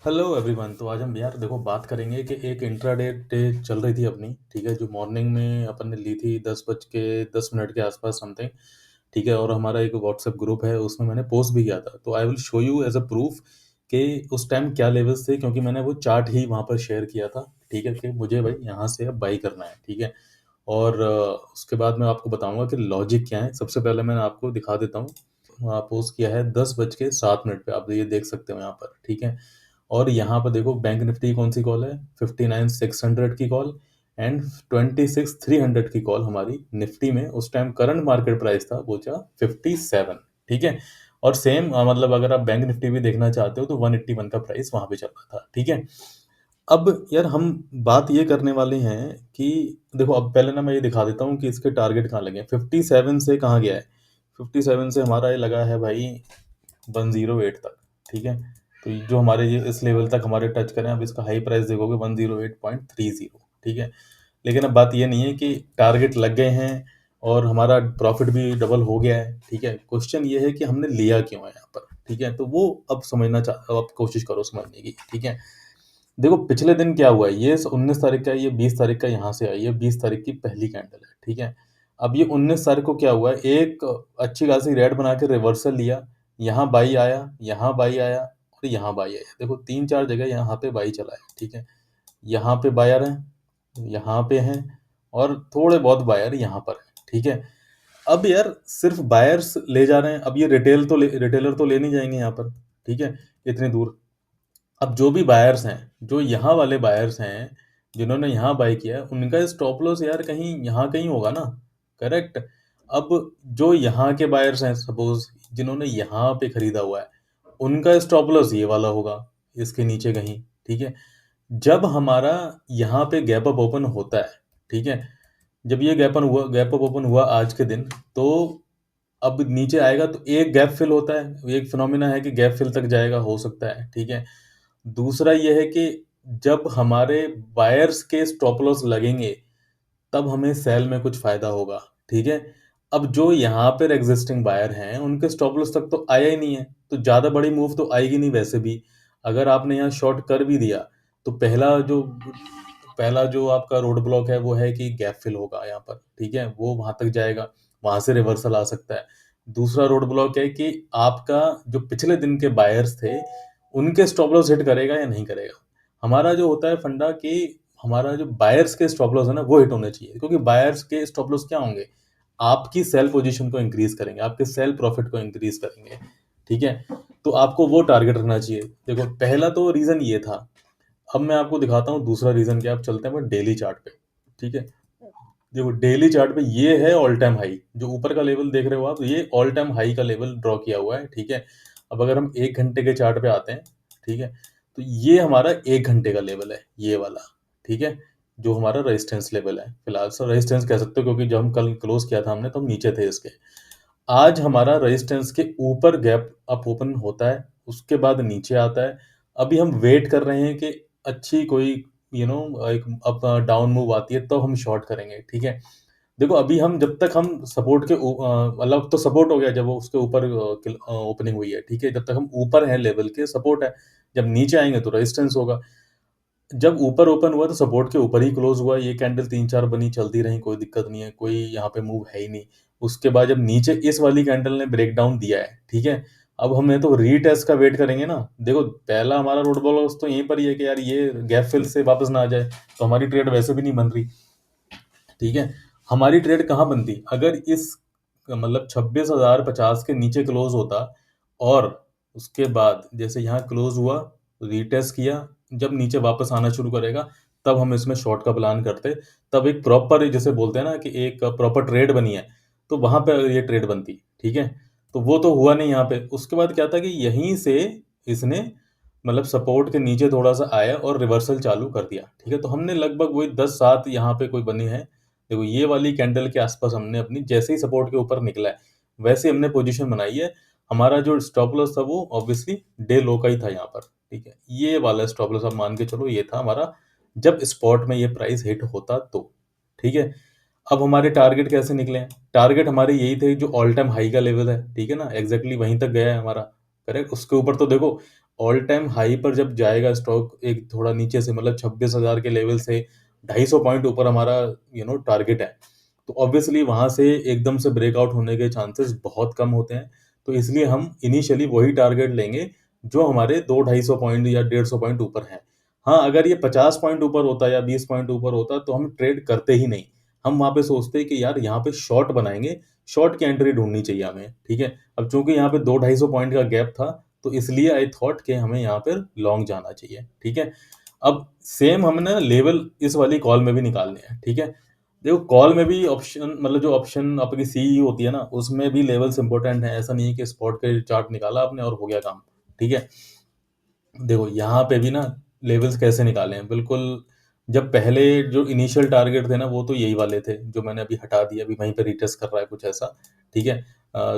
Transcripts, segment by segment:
Hello everyone. तो आज हम यार देखो बात करेंगे कि एक इंट्राडे डे चल रही थी अपनी, ठीक है, जो मॉर्निंग में अपन ने ली थी 10 बज के 10 मिनट के आसपास समथिंग, ठीक है। और हमारा एक व्हाट्सएप ग्रुप है, उसमें मैंने पोस्ट भी किया था, तो I will show you as a proof कि उस टाइम क्या लेवल्स थे, क्योंकि मैंने वो चार्ट ही वहाँ पर शेयर किया था, ठीक है, कि मुझे भाई यहाँ से अब बाई करना है, ठीक है। और उसके बाद मैं आपको बताऊंगा कि लॉजिक क्या है। सबसे पहले मैं आपको दिखा देता हूँ, वहाँ पोस्ट किया है 10 बज के 7 मिनट पे, आप ये देख सकते हो यहाँ पर, ठीक है। और यहाँ पर देखो बैंक निफ्टी की कौन सी कॉल है, 59,600 की कॉल एंड 26,300 की कॉल हमारी निफ्टी में। उस टाइम करंट मार्केट प्राइस था वो था 57, ठीक है। और सेम मतलब अगर आप बैंक निफ्टी भी देखना चाहते हो तो 181 का प्राइस वहां पे चल रहा था, ठीक है। अब यार हम बात ये करने वाले हैं कि देखो, अब पहले ना मैं ये दिखा देता हूँ कि इसके टारगेट कहाँ लगे हैं। 57 से कहाँ गया है, 57 से हमारा ये लगा है भाई 108 तक, ठीक है। तो ये जो हमारे ये इस लेवल तक हमारे टच करें, अब इसका हाई प्राइस देखोगे 108.30, ठीक है। लेकिन अब बात ये नहीं है कि टारगेट लग गए हैं और हमारा प्रॉफिट भी डबल हो गया है, ठीक है। क्वेश्चन ये है कि हमने लिया क्यों है यहाँ पर, ठीक है। तो वो अब अब कोशिश करो समझने की, ठीक है। देखो पिछले दिन क्या हुआ है, ये 19 तारीख का है, ये 20 तारीख का यहाँ से आई है, 20 तारीख की पहली कैंडल है, ठीक है। अब ये 19 तारीख को क्या हुआ है, एक अच्छी खासी रेड बना के रिवर्सल लिया, यहाँ बाई आया, यहाँ बाई आया और यहाँ बाई आया। देखो तीन चार जगह यहाँ पे बाई चला है, ठीक है। यहाँ पे बायर है, यहाँ पे हैं, और थोड़े बहुत बायर यहाँ पर है, ठीक है। अब यार सिर्फ बायर्स ले जा रहे हैं, अब ये रिटेलर तो ले नहीं जाएंगे यहाँ पर, ठीक है, इतनी दूर। अब जो भी बायर्स हैं, जो यहाँ वाले बायर्स हैं, जिन्होंने यहाँ बाय किया है, उनका स्टॉप लॉस यार कहीं यहाँ कहीं होगा ना, करेक्ट। अब जो यहाँ के बायर्स हैं, सपोज जिन्होंने यहाँ पे खरीदा हुआ है, उनका स्टॉप लॉस ये वाला होगा, इसके नीचे कहीं, ठीक है। जब हमारा यहाँ पे गैप अप ओपन होता है, ठीक है, जब ये गैप अप ओपन हुआ आज के दिन, तो अब नीचे आएगा तो एक गैप फिल होता है, एक फिनोमिना है कि गैप फिल तक जाएगा, हो सकता है, ठीक है। दूसरा ये है कि जब हमारे बायर्स के स्टॉप लॉस लगेंगे, तब हमें सेल में कुछ फायदा होगा, ठीक है। अब जो यहाँ पर एग्जिस्टिंग बायर हैं, उनके स्टॉप लॉस तक तो आया ही नहीं है, तो ज़्यादा बड़ी मूव तो आएगी नहीं वैसे भी। अगर आपने यहाँ शॉर्ट कर भी दिया, तो पहला जो आपका रोड ब्लॉक है वो है कि गैप फिल होगा यहाँ पर, ठीक है, वो वहां तक जाएगा, वहां से रिवर्सल आ सकता है। दूसरा रोड ब्लॉक है कि आपका जो पिछले दिन के बायर्स थे, उनके स्टॉप लॉस हिट करेगा या नहीं करेगा। हमारा जो होता है फंडा कि हमारा जो बायर्स के स्टॉप लॉस है ना, वो हिट होने चाहिए, क्योंकि बायर्स के स्टॉप लॉस क्या होंगे, आपकी सेल पोजीशन को इंक्रीज करेंगे, आपके सेल प्रॉफिट को इंक्रीज करेंगे, ठीक है। तो आपको वो टारगेट रखना चाहिए। देखो पहला तो रीजन ये था। अब मैं आपको दिखाता हूँ दूसरा रीजन क्या। आप चलते हैं डेली चार्ट पे, ठीक है। देखो डेली चार्ट पे ये है ऑल टाइम हाई, जो ऊपर का लेवल देख रहे हो आप, ये ऑल टाइम हाई का लेवल ड्रॉ किया हुआ है, ठीक है। अब अगर हम 1 घंटे के चार्ट पे आते हैं, ठीक है, तो ये हमारा 1 घंटे का लेवल है, ये वाला, ठीक है, जो हमारा रेजिस्टेंस लेवल है। फिलहाल सर रेजिस्टेंस कह सकते हो, क्योंकि जब हम कल क्लोज किया था हमने, तो हम नीचे थे इसके। आज हमारा रेजिस्टेंस के ऊपर गैप अप ओपन होता है, उसके बाद नीचे आता है। अभी हम वेट कर रहे हैं कि अच्छी कोई एक अप डाउन मूव आती है, तो हम शॉर्ट करेंगे, ठीक है। देखो अभी हम जब तक हम सपोर्ट के मतलब तो सपोर्ट हो गया जब वो उसके ऊपर ओपनिंग हुई है, ठीक है, जब तक हम ऊपर हैं लेवल के सपोर्ट है। जब नीचे आएंगे तो रेजिस्टेंस होगा। जब ऊपर ओपन हुआ तो सपोर्ट के ऊपर ही क्लोज हुआ, ये कैंडल तीन चार बनी, चलती रही, कोई दिक्कत नहीं है, कोई यहाँ पे मूव है ही नहीं। उसके बाद जब नीचे इस वाली कैंडल ने ब्रेक डाउन दिया है, ठीक है, अब हमें तो रीटेस्ट का वेट करेंगे ना। देखो पहला हमारा रोड ब्लॉक तो यहीं पर ही है कि यार ये गैप फिल से वापस ना आ जाए, तो हमारी ट्रेड वैसे भी नहीं बन रही, ठीक है। हमारी ट्रेड कहाँ बनती, अगर इस मतलब 26,050 के नीचे क्लोज होता, और उसके बाद जैसे यहाँ क्लोज हुआ, रीटेस्ट किया, जब नीचे वापस आना शुरू करेगा, तब हम इसमें शॉर्ट का प्लान करते। तब एक प्रॉपर जैसे बोलते हैं ना कि एक प्रॉपर ट्रेड बनी है, तो वहां पे ये ट्रेड बनती, ठीक है। तो वो तो हुआ नहीं यहाँ पे। उसके बाद क्या था कि यहीं से इसने मतलब सपोर्ट के नीचे थोड़ा सा आया और रिवर्सल चालू कर दिया, ठीक है। तो हमने लगभग वही 10-7 यहाँ पे कोई बनी है। देखो ये वाली कैंडल के आसपास हमने अपनी जैसे ही सपोर्ट के ऊपर निकला है, वैसे हमने पोजीशन बनाई है। हमारा जो स्टॉप लॉस था वो ऑब्वियसली डे लो का ही था यहाँ पर, ठीक है। ये वाला स्टॉप लॉस आप मान के चलो, ये था हमारा जब स्पॉट में ये प्राइस हिट होता तो, ठीक है। अब हमारे टारगेट कैसे निकले हैं, टारगेट हमारे यही थे जो ऑल टाइम हाई का लेवल है, ठीक है ना, एग्जैक्टली वहीं तक गया है हमारा, करेक्ट। उसके ऊपर तो देखो ऑल टाइम हाई पर जब जाएगा स्टॉक एक थोड़ा नीचे से, मतलब 26,000 के लेवल से 250 पॉइंट ऊपर हमारा टारगेट है, तो ऑब्वियसली वहां से एकदम से ब्रेकआउट होने के चांसेस बहुत कम होते हैं। तो इसलिए हम इनिशियली वही टारगेट लेंगे जो हमारे 200-250 पॉइंट या 150 पॉइंट ऊपर है। हाँ, अगर ये 50 पॉइंट ऊपर होता या 20 पॉइंट ऊपर होता तो हम ट्रेड करते ही नहीं। हम वहां पे सोचते कि यार यहाँ पे शॉर्ट बनाएंगे, शॉर्ट की एंट्री ढूंढनी चाहिए हमें, ठीक है। अब चूंकि यहाँ पे 200-250 पॉइंट का गैप था, तो इसलिए आई थॉट कि हमें यहाँ पर लॉन्ग जाना चाहिए, ठीक है। अब सेम हमें ना लेवल इस वाली कॉल में भी निकालने हैं, ठीक है। देखो, कॉल में भी ऑप्शन, मतलब जो ऑप्शन आपकी सी होती है ना, उसमें भी लेवल्स इंपॉर्टेंट है। ऐसा नहीं है कि स्पॉट के चार्ट निकाला आपने और हो गया काम, ठीक है। देखो यहाँ पे भी ना लेवल्स कैसे निकाले हैं, बिल्कुल। जब पहले जो इनिशियल टारगेट थे ना, वो तो यही वाले थे जो मैंने अभी हटा दिया, अभी वहीं पे रिटेस्ट कर रहा है कुछ ऐसा, ठीक है।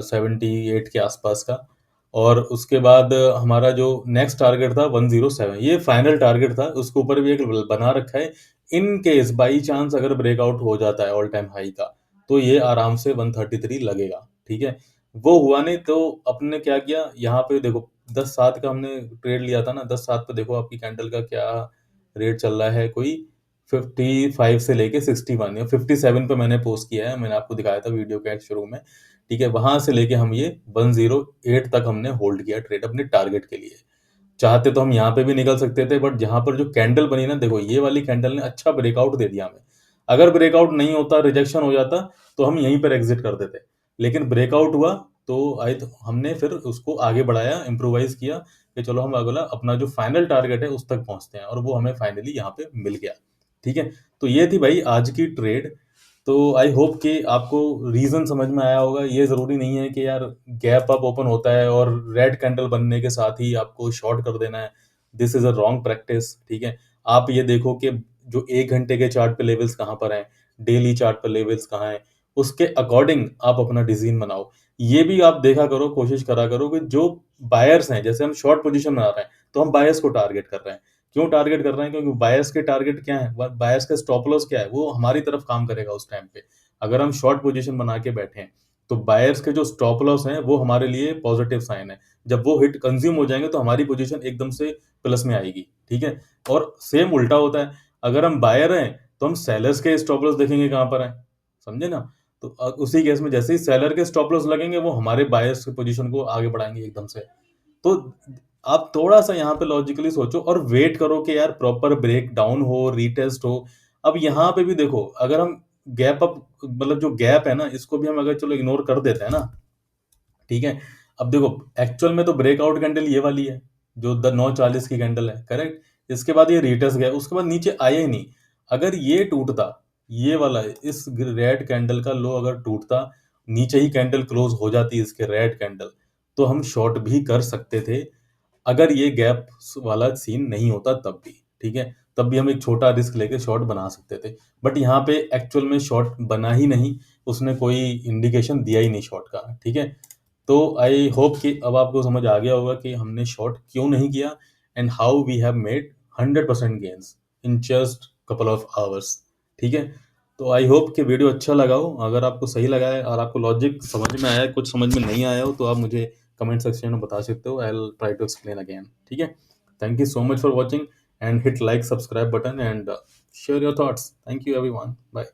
78 के आसपास का। और उसके बाद हमारा जो नेक्स्ट टारगेट था 107, ये फाइनल टारगेट था। उसके ऊपर भी एक बना रखा है, इन केस बाई चांस अगर ब्रेकआउट हो जाता है ऑल टाइम हाई का, तो ये आराम से 133 लगेगा, ठीक है। वो हुआ नहीं, तो अपने क्या किया, यहाँ पे देखो 10-7 का हमने ट्रेड लिया था ना। 10-7 पे देखो आपकी कैंडल का क्या रेट चल रहा है, कोई 55 से लेके 61 या 57 पे मैंने पोस्ट किया है, मैंने आपको दिखाया था वीडियो के शुरू में, ठीक है। वहां से लेके हम ये 108 तक हमने होल्ड किया ट्रेड अपने टारगेट के लिए। चाहते तो हम यहाँ पे भी निकल सकते थे, बट जहां पर जो कैंडल बनी ना, देखो ये वाली कैंडल ने अच्छा ब्रेकआउट दे दिया हमें। अगर ब्रेकआउट नहीं होता, रिजेक्शन हो जाता, तो हम यहीं पर एग्जिट कर देते। लेकिन ब्रेकआउट हुआ, तो आई तो हमने फिर उसको आगे बढ़ाया, इम्प्रोवाइज किया कि चलो हम अगला अपना जो फाइनल टारगेट है उस तक पहुंचते हैं, और वो हमें फाइनली यहाँ पे मिल गया, ठीक है। तो ये थी भाई आज की ट्रेड। तो आई होप कि आपको रीजन समझ में आया होगा। ये जरूरी नहीं है कि यार गैप अप ओपन होता है और रेड कैंडल बनने के साथ ही आपको शॉर्ट कर देना है। This is a wrong practice, ठीक है। आप ये देखो कि जो 1 घंटे के चार्ट पे लेवल्स कहाँ पर हैं, डेली चार्ट पे लेवल्स कहाँ हैं, उसके अकॉर्डिंग आप अपना डिसीजन बनाओ। ये भी आप देखा करो, कोशिश करा करो कि जो बायर्स हैं, जैसे हम शॉर्ट पोजीशन बना रहे हैं, तो हम बायर्स को टारगेट कर रहे हैं। क्यों टारगेट कर रहे हैं? क्योंकि बायर्स के टारगेट क्या है, बायर्स का स्टॉप लॉस क्या है, वो हमारी तरफ काम करेगा उस टाइम पे। अगर हम शॉर्ट पोजीशन बना के बैठे हैं, तो बायर्स के जो स्टॉप लॉस हैं वो हमारे लिए पॉजिटिव साइन है। जब वो हिट कंज्यूम हो जाएंगे, तो हमारी पोजीशन एकदम से प्लस में आएगी, ठीक है। और सेम उल्टा होता है, अगर हम बायर हैं, तो हम सेलर्स के स्टॉप लॉस देखेंगे कहाँ पर है, समझे ना। तो उसी केस में जैसे ही सेलर के स्टॉप लॉस लगेंगे, वो हमारे बायर्स की पोजीशन को आगे बढ़ाएंगे एकदम से। तो आप थोड़ा सा यहाँ पे लॉजिकली सोचो और वेट करो कि यार प्रॉपर ब्रेक डाउन हो, रीटेस्ट हो। अब यहाँ पे भी देखो, अगर हम गैप अप, मतलब जो गैप है ना, इसको भी हम अगर चलो इग्नोर कर देते हैं ना, ठीक है। अब देखो, एक्चुअल में तो ब्रेकआउट कैंडल ये वाली है, जो 9:40 की कैंडल है, करेक्ट। इसके बाद ये रिटेस्ट गया, उसके बाद नीचे आया ही नहीं। अगर ये टूटता, ये वाला इस रेड कैंडल का लो अगर टूटता, नीचे ही कैंडल क्लोज हो जाती इसके रेड कैंडल, तो हम शॉर्ट भी कर सकते थे। अगर ये गैप वाला सीन नहीं होता तब भी, ठीक है। तब भी हम एक छोटा रिस्क लेके शॉर्ट बना सकते थे। बट यहाँ पे एक्चुअल में शॉर्ट बना ही नहीं, उसने कोई इंडिकेशन दिया ही नहीं शॉर्ट का, ठीक है। तो आई होप कि अब आपको समझ आ गया होगा कि हमने शॉर्ट क्यों नहीं किया, and how we have made 100% gains in just couple of hours, ठीक है। तो आई होप कि वीडियो अच्छा लगा हो। अगर आपको सही लगा है और आपको लॉजिक समझ में आया है, कुछ समझ में नहीं आया हो, तो आप मुझे कमेंट सेक्शन में बता सकते हो। I will try to explain again, ठीक है। Thank you so much for watching, and hit like, subscribe button, and share your thoughts. Thank you everyone, bye.